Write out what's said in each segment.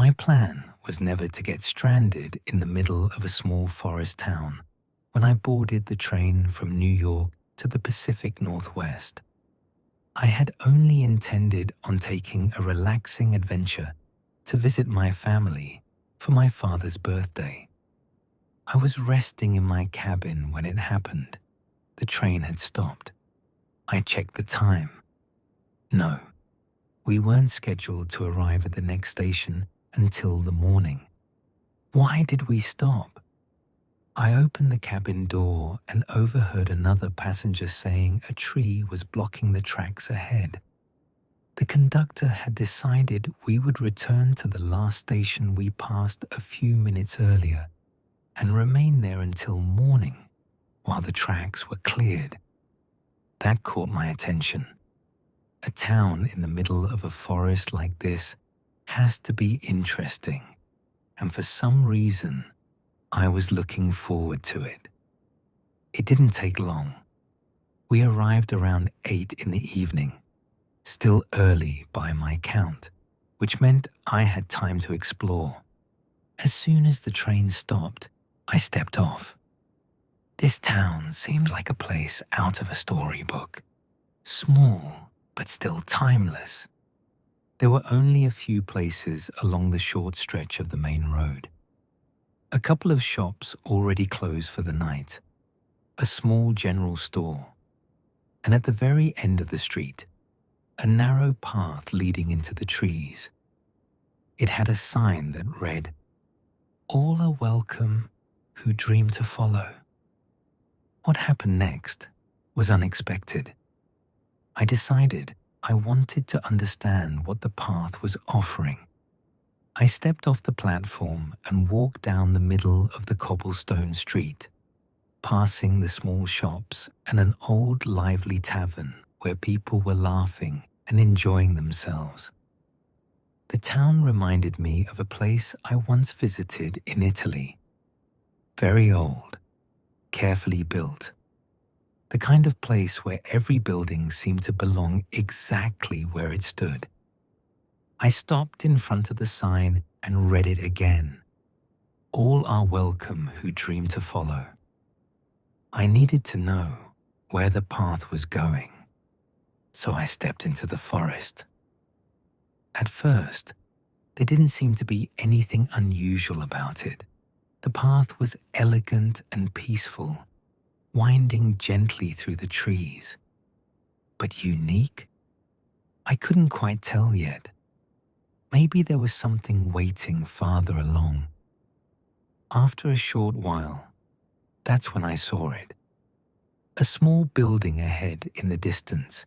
My plan was never to get stranded in the middle of a small forest town when I boarded the train from New York to the Pacific Northwest. I had only intended on taking a relaxing adventure to visit my family for my father's birthday. I was resting in my cabin when it happened. The train had stopped. I checked the time. No, we weren't scheduled to arrive at the next station until the morning. Why did we stop? I opened the cabin door and overheard another passenger saying a tree was blocking the tracks ahead. The conductor had decided we would return to the last station we passed a few minutes earlier and remain there until morning while the tracks were cleared. That caught my attention. A town in the middle of a forest like this has to be interesting, and for some reason, I was looking forward to it. It didn't take long. We arrived around 8 in the evening, still early by my count, which meant I had time to explore. As soon as the train stopped, I stepped off. This town seemed like a place out of a storybook, small but still timeless. There were only a few places along the short stretch of the main road. A couple of shops already closed for the night, a small general store, and at the very end of the street, a narrow path leading into the trees. It had a sign that read, "All are welcome who dream to follow." What happened next was unexpected. I decided I wanted to understand what the path was offering. I stepped off the platform and walked down the middle of the cobblestone street, passing the small shops and an old lively tavern where people were laughing and enjoying themselves. The town reminded me of a place I once visited in Italy. Very old, carefully built. The kind of place where every building seemed to belong exactly where it stood. I stopped in front of the sign and read it again. "All are welcome who dream to follow." I needed to know where the path was going, so I stepped into the forest. At first, there didn't seem to be anything unusual about it. The path was elegant and peaceful, winding gently through the trees. But unique? I couldn't quite tell yet. Maybe there was something waiting farther along. After a short while, that's when I saw it. A small building ahead in the distance.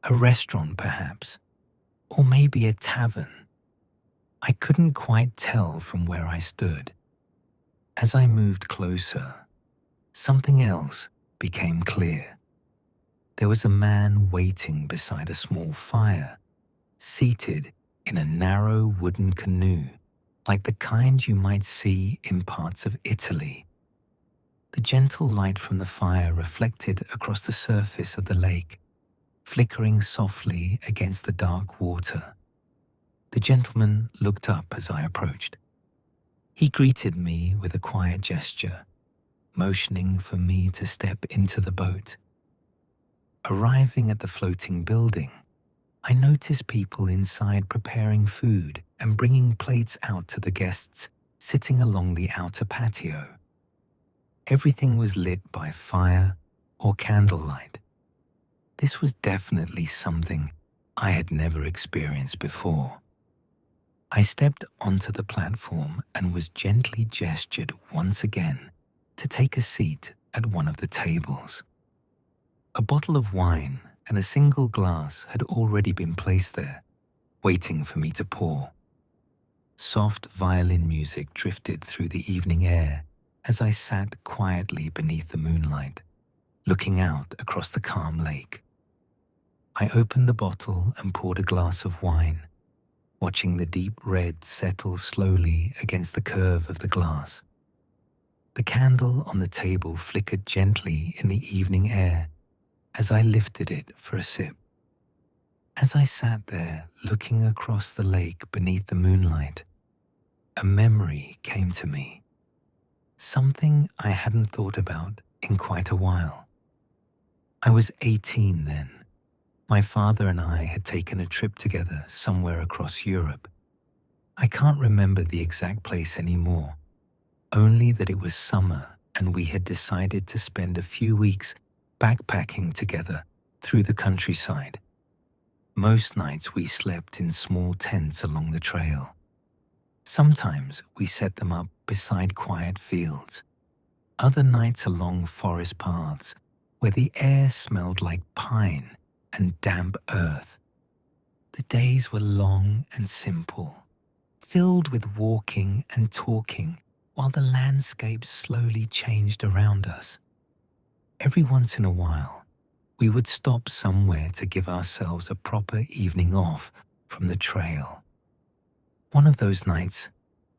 A restaurant, perhaps. Or maybe a tavern. I couldn't quite tell from where I stood. As I moved closer, something else became clear. There was a man waiting beside a small fire, seated in a narrow wooden canoe, like the kind you might see in parts of Italy. The gentle light from the fire reflected across the surface of the lake, flickering softly against the dark water. The gentleman looked up as I approached. He greeted me with a quiet gesture, motioning for me to step into the boat. Arriving at the floating building, I noticed people inside preparing food and bringing plates out to the guests sitting along the outer patio. Everything was lit by fire or candlelight. This was definitely something I had never experienced before. I stepped onto the platform and was gently gestured once again to take a seat at one of the tables. A bottle of wine and a single glass had already been placed there, waiting for me to pour. Soft violin music drifted through the evening air as I sat quietly beneath the moonlight, looking out across the calm lake. I opened the bottle and poured a glass of wine, watching the deep red settle slowly against the curve of the glass. The candle on the table flickered gently in the evening air as I lifted it for a sip. As I sat there looking across the lake beneath the moonlight, a memory came to me. Something I hadn't thought about in quite a while. I was 18 then. My father and I had taken a trip together somewhere across Europe. I can't remember the exact place anymore, only that it was summer and we had decided to spend a few weeks backpacking together through the countryside. Most nights we slept in small tents along the trail. Sometimes we set them up beside quiet fields. Other nights along forest paths where the air smelled like pine and damp earth. The days were long and simple, filled with walking and talking while the landscape slowly changed around us. Every once in a while, we would stop somewhere to give ourselves a proper evening off from the trail. One of those nights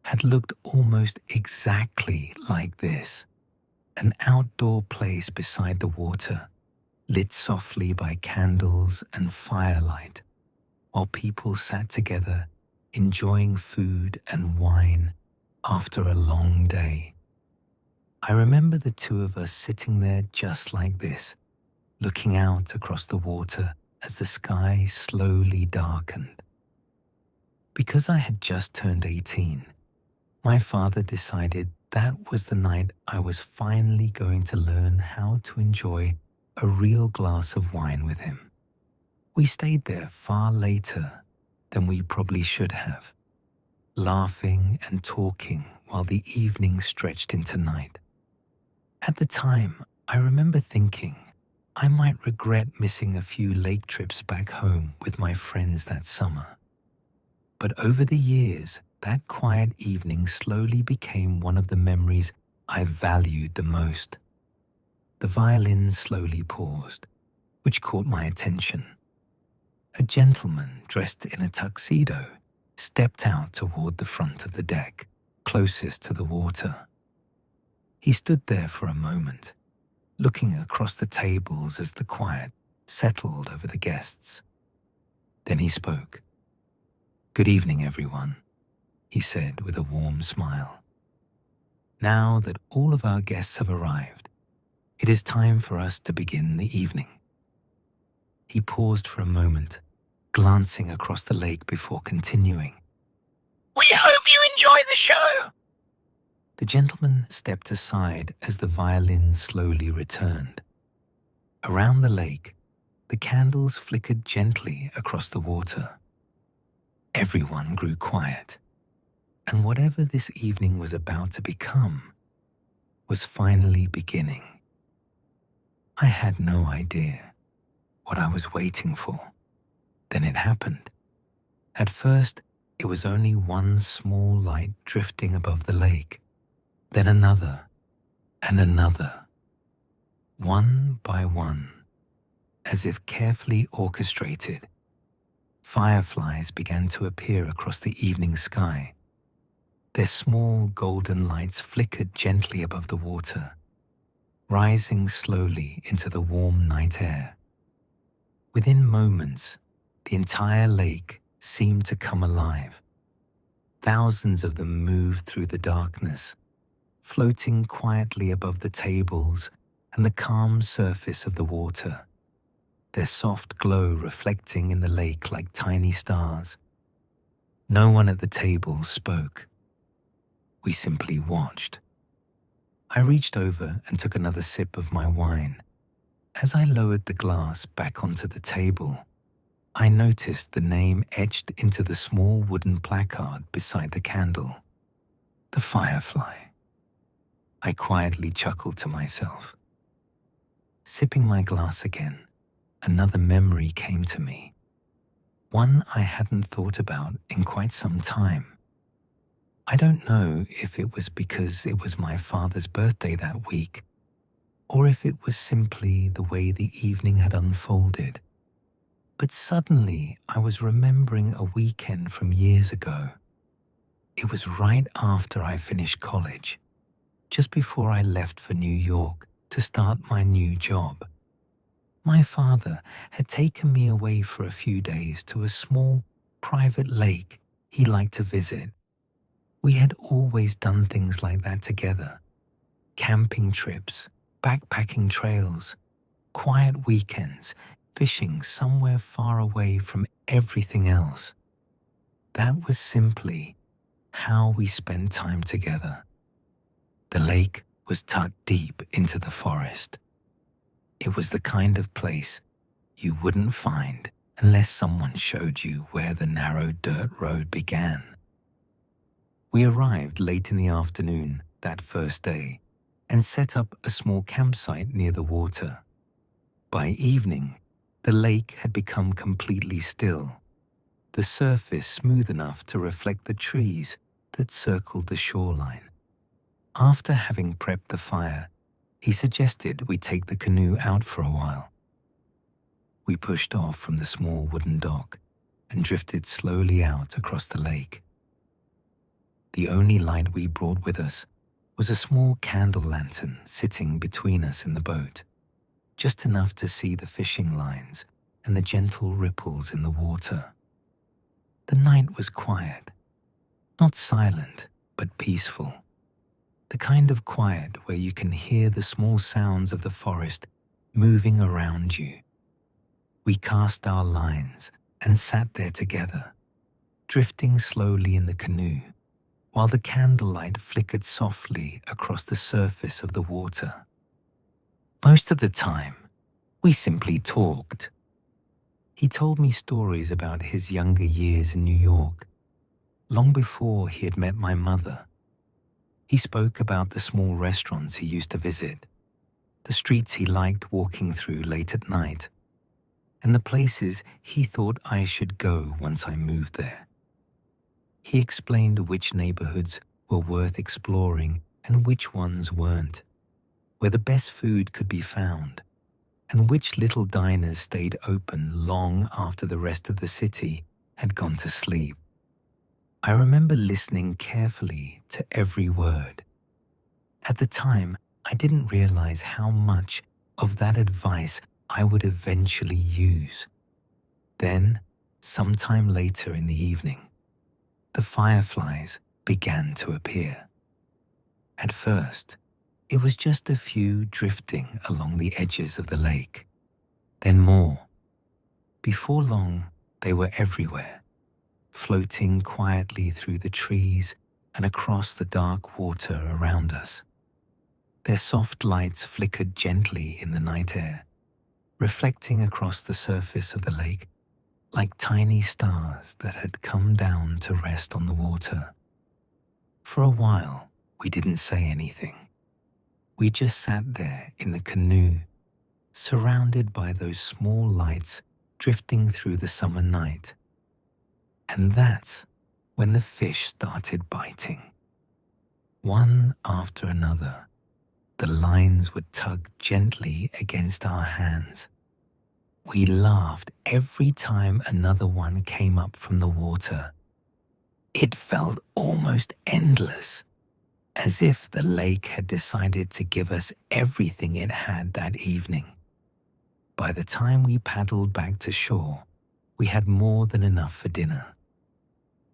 had looked almost exactly like this, an outdoor place beside the water, lit softly by candles and firelight, while people sat together enjoying food and wine after a long day. I remember the two of us sitting there just like this, looking out across the water as the sky slowly darkened. Because I had just turned 18, my father decided that was the night I was finally going to learn how to enjoy a real glass of wine with him. We stayed there far later than we probably should have, laughing and talking while the evening stretched into night. At the time, I remember thinking I might regret missing a few lake trips back home with my friends that summer. But over the years, that quiet evening slowly became one of the memories I valued the most. The violin slowly paused, which caught my attention. A gentleman dressed in a tuxedo stepped out toward the front of the deck, closest to the water. He stood there for a moment, looking across the tables as the quiet settled over the guests. Then he spoke. "Good evening, everyone," he said with a warm smile. "Now that all of our guests have arrived, it is time for us to begin the evening." He paused for a moment, glancing across the lake before continuing. "We hope you enjoy the show." The gentleman stepped aside as the violin slowly returned. Around the lake, the candles flickered gently across the water. Everyone grew quiet, and whatever this evening was about to become was finally beginning. I had no idea what I was waiting for. Then it happened. At first, it was only one small light drifting above the lake, then another and another, one by one, as if carefully orchestrated. Fireflies began to appear across the evening sky. Their small golden lights flickered gently above the water, rising slowly into the warm night air. Within moments, the entire lake seemed to come alive. Thousands of them moved through the darkness, floating quietly above the tables and the calm surface of the water, their soft glow reflecting in the lake like tiny stars. No one at the table spoke. We simply watched. I reached over and took another sip of my wine. As I lowered the glass back onto the table, I noticed the name etched into the small wooden placard beside the candle. The Firefly. I quietly chuckled to myself. Sipping my glass again, another memory came to me. One I hadn't thought about in quite some time. I don't know if it was because it was my father's birthday that week, or if it was simply the way the evening had unfolded. But suddenly I was remembering a weekend from years ago. It was right after I finished college, just before I left for New York to start my new job. My father had taken me away for a few days to a small, private lake he liked to visit. We had always done things like that together. Camping trips, backpacking trails, quiet weekends, fishing somewhere far away from everything else. That was simply how we spent time together. The lake was tucked deep into the forest. It was the kind of place you wouldn't find unless someone showed you where the narrow dirt road began. We arrived late in the afternoon that first day and set up a small campsite near the water. By evening, the lake had become completely still, the surface smooth enough to reflect the trees that circled the shoreline. After having prepped the fire, he suggested we take the canoe out for a while. We pushed off from the small wooden dock and drifted slowly out across the lake. The only light we brought with us was a small candle lantern sitting between us in the boat, just enough to see the fishing lines and the gentle ripples in the water. The night was quiet, not silent, but peaceful. The kind of quiet where you can hear the small sounds of the forest moving around you. We cast our lines and sat there together, drifting slowly in the canoe, while the candlelight flickered softly across the surface of the water. Most of the time, we simply talked. He told me stories about his younger years in New York, long before he had met my mother. He spoke about the small restaurants he used to visit, the streets he liked walking through late at night, and the places he thought I should go once I moved there. He explained which neighborhoods were worth exploring and which ones weren't, where the best food could be found, and which little diners stayed open long after the rest of the city had gone to sleep. I remember listening carefully to every word. At the time, I didn't realize how much of that advice I would eventually use. Then, sometime later in the evening, the fireflies began to appear. At first, it was just a few drifting along the edges of the lake, then more. Before long, they were everywhere, floating quietly through the trees and across the dark water around us. Their soft lights flickered gently in the night air, reflecting across the surface of the lake like tiny stars that had come down to rest on the water. For a while, we didn't say anything. We just sat there in the canoe, surrounded by those small lights drifting through the summer night. And that's when the fish started biting. One after another, the lines would tug gently against our hands. We laughed every time another one came up from the water. It felt almost endless, as if the lake had decided to give us everything it had that evening. By the time we paddled back to shore, we had more than enough for dinner.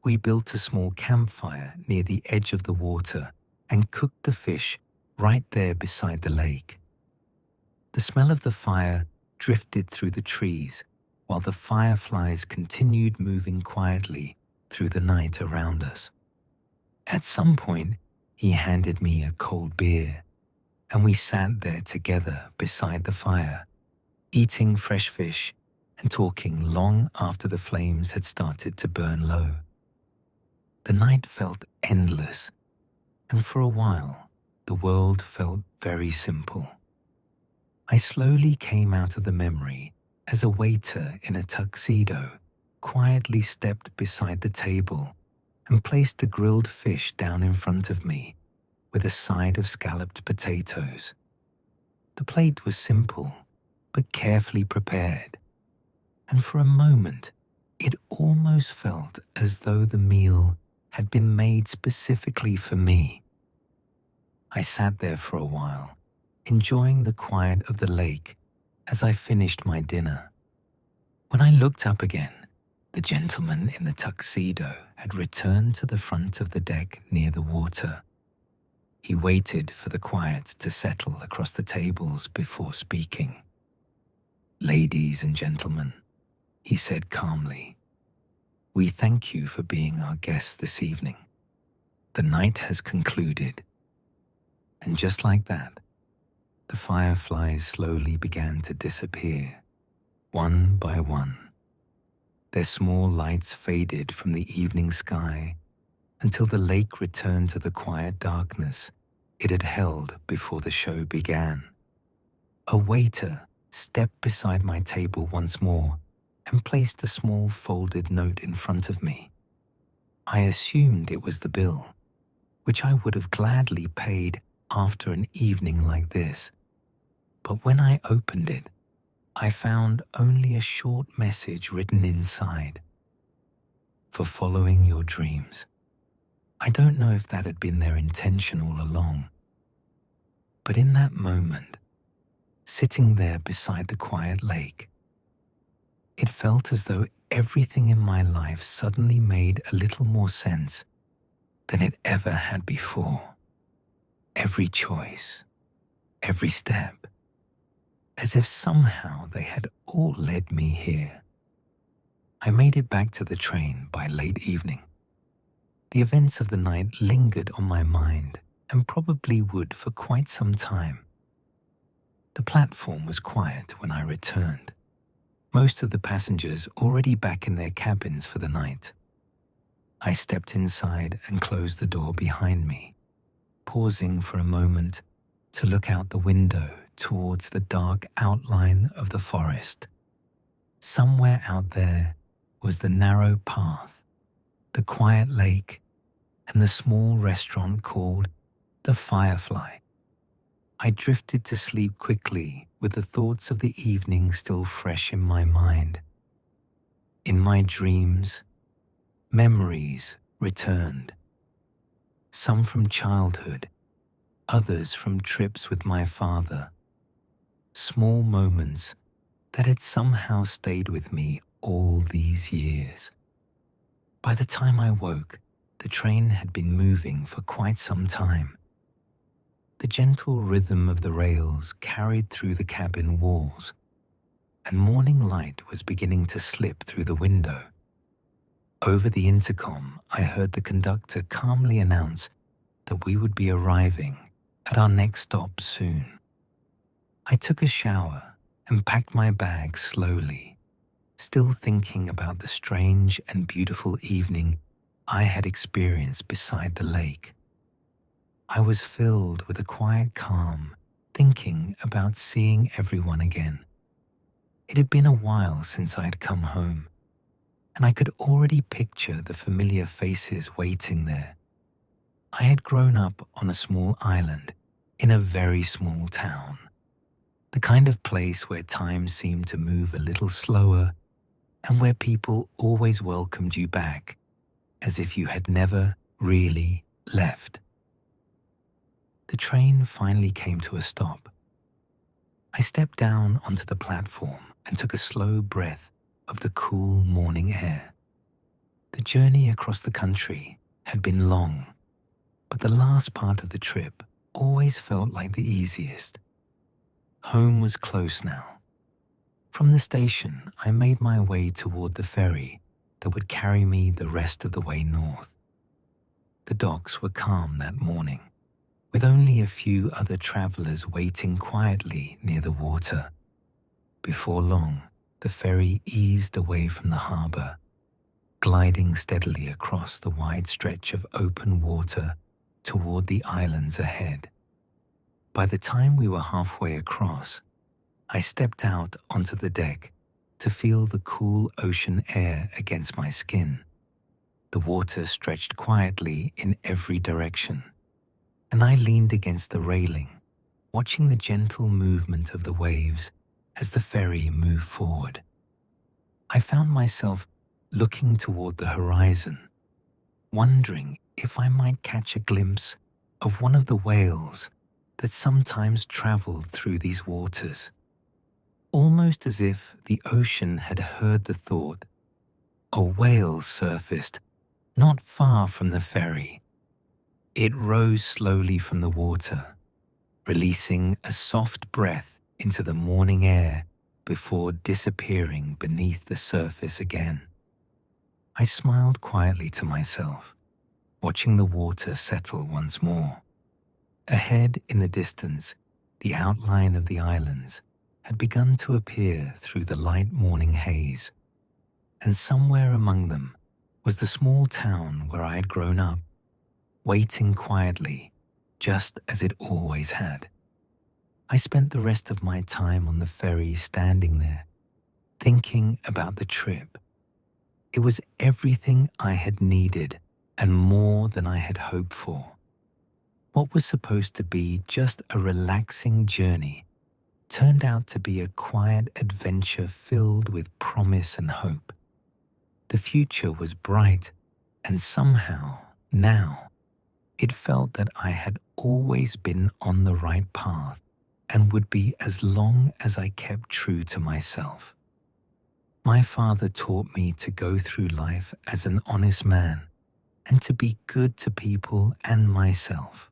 We built a small campfire near the edge of the water and cooked the fish right there beside the lake. The smell of the fire drifted through the trees while the fireflies continued moving quietly through the night around us. At some point, he handed me a cold beer, and we sat there together beside the fire, eating fresh fish and talking long after the flames had started to burn low. The night felt endless, and for a while, the world felt very simple. I slowly came out of the memory as a waiter in a tuxedo quietly stepped beside the table and placed a grilled fish down in front of me with a side of scalloped potatoes. The plate was simple, but carefully prepared, and for a moment, it almost felt as though the meal had been made specifically for me. I sat there for a while, enjoying the quiet of the lake as I finished my dinner. When I looked up again, The gentleman in the tuxedo had returned to the front of the deck near the water. He waited for the quiet to settle across the tables before speaking. "Ladies and gentlemen," he said calmly, "we thank you for being our guests this evening. The night has concluded." And just like that, the fireflies slowly began to disappear, one by one. Their small lights faded from the evening sky until the lake returned to the quiet darkness it had held before the show began. A waiter stepped beside my table once more and placed a small folded note in front of me. I assumed it was the bill, which I would have gladly paid after an evening like this. But when I opened it, I found only a short message written inside. "For following your dreams." I don't know if that had been their intention all along. But in that moment, sitting there beside the quiet lake, it felt as though everything in my life suddenly made a little more sense than it ever had before. Every choice, every step, as if somehow they had all led me here. I made it back to the train by late evening. The events of the night lingered on my mind and probably would for quite some time. The platform was quiet when I returned, most of the passengers already back in their cabins for the night. I stepped inside and closed the door behind me, pausing for a moment to look out the window towards the dark outline of the forest. Somewhere out there was the narrow path, the quiet lake, and the small restaurant called the Firefly. I drifted to sleep quickly with the thoughts of the evening still fresh in my mind. In my dreams, memories returned, some from childhood, others from trips with my father, small moments that had somehow stayed with me all these years. By the time I woke, the train had been moving for quite some time. The gentle rhythm of the rails carried through the cabin walls, and morning light was beginning to slip through the window. Over the intercom, I heard the conductor calmly announce that we would be arriving at our next stop soon. I took a shower and packed my bag slowly, still thinking about the strange and beautiful evening I had experienced beside the lake. I was filled with a quiet calm, thinking about seeing everyone again. It had been a while since I had come home, and I could already picture the familiar faces waiting there. I had grown up on a small island in a very small town, the kind of place where time seemed to move a little slower and where people always welcomed you back as if you had never really left. The train finally came to a stop. I stepped down onto the platform and took a slow breath of the cool morning air. The journey across the country had been long, but the last part of the trip always felt like the easiest. Home was close now. From the station, I made my way toward the ferry that would carry me the rest of the way north. The docks were calm that morning, with only a few other travelers waiting quietly near the water. Before long, the ferry eased away from the harbor, gliding steadily across the wide stretch of open water toward the islands ahead. By the time we were halfway across, I stepped out onto the deck to feel the cool ocean air against my skin. The water stretched quietly in every direction, and I leaned against the railing, watching the gentle movement of the waves as the ferry moved forward. I found myself looking toward the horizon, wondering if I might catch a glimpse of one of the whales that sometimes traveled through these waters, almost as if the ocean had heard the thought, a whale surfaced not far from the ferry. It rose slowly from the water, releasing a soft breath into the morning air before disappearing beneath the surface again. I smiled quietly to myself, watching the water settle once more. Ahead in the distance, the outline of the islands had begun to appear through the light morning haze, and somewhere among them was the small town where I had grown up, waiting quietly, just as it always had. I spent the rest of my time on the ferry standing there, thinking about the trip. It was everything I had needed and more than I had hoped for. What was supposed to be just a relaxing journey turned out to be a quiet adventure filled with promise and hope. The future was bright, and somehow, now, it felt that I had always been on the right path and would be as long as I kept true to myself. My father taught me to go through life as an honest man and to be good to people and myself.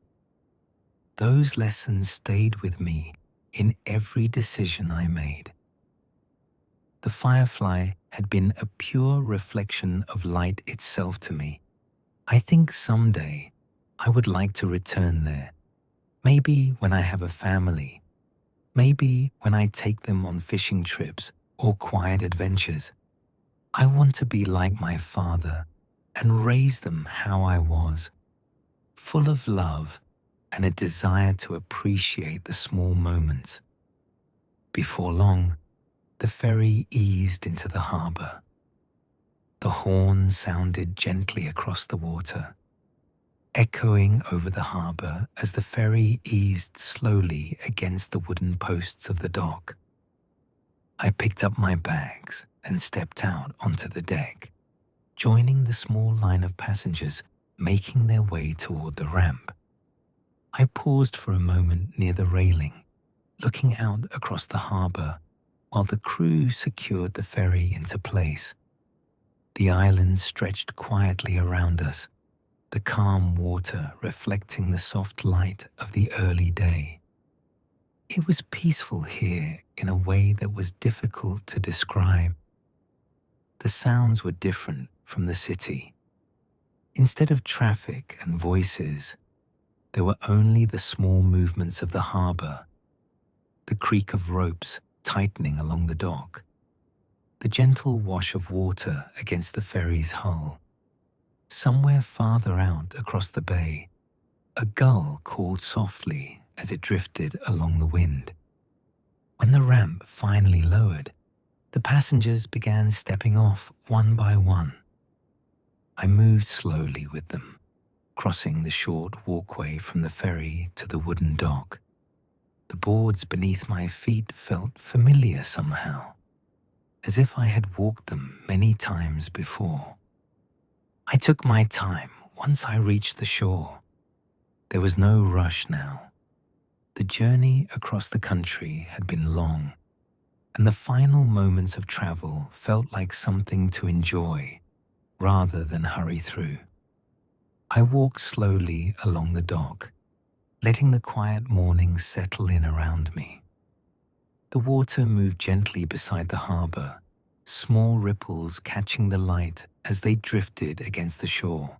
Those lessons stayed with me in every decision I made. The Firefly had been a pure reflection of light itself to me. I think someday I would like to return there, maybe when I have a family, maybe when I take them on fishing trips or quiet adventures. I want to be like my father and raise them how I was, full of love and a desire to appreciate the small moments. Before long, the ferry eased into the harbor. The horn sounded gently across the water, echoing over the harbor as the ferry eased slowly against the wooden posts of the dock. I picked up my bags and stepped out onto the deck, joining the small line of passengers making their way toward the ramp. I paused for a moment near the railing, looking out across the harbor while the crew secured the ferry into place. The island stretched quietly around us, the calm water reflecting the soft light of the early day. It was peaceful here in a way that was difficult to describe. The sounds were different from the city. Instead of traffic and voices, there were only the small movements of the harbor, the creak of ropes tightening along the dock, the gentle wash of water against the ferry's hull. Somewhere farther out across the bay, a gull called softly as it drifted along the wind. When the ramp finally lowered, the passengers began stepping off one by one. I moved slowly with them, crossing the short walkway from the ferry to the wooden dock. The boards beneath my feet felt familiar somehow, as if I had walked them many times before. I took my time once I reached the shore. There was no rush now. The journey across the country had been long, and the final moments of travel felt like something to enjoy rather than hurry through. I walked slowly along the dock, letting the quiet morning settle in around me. The water moved gently beside the harbor, small ripples catching the light as they drifted against the shore.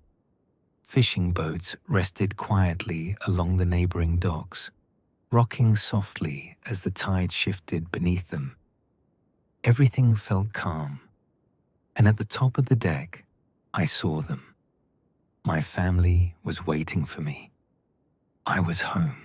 Fishing boats rested quietly along the neighboring docks, rocking softly as the tide shifted beneath them. Everything felt calm, and at the top of the deck, I saw them. My family was waiting for me. I was home.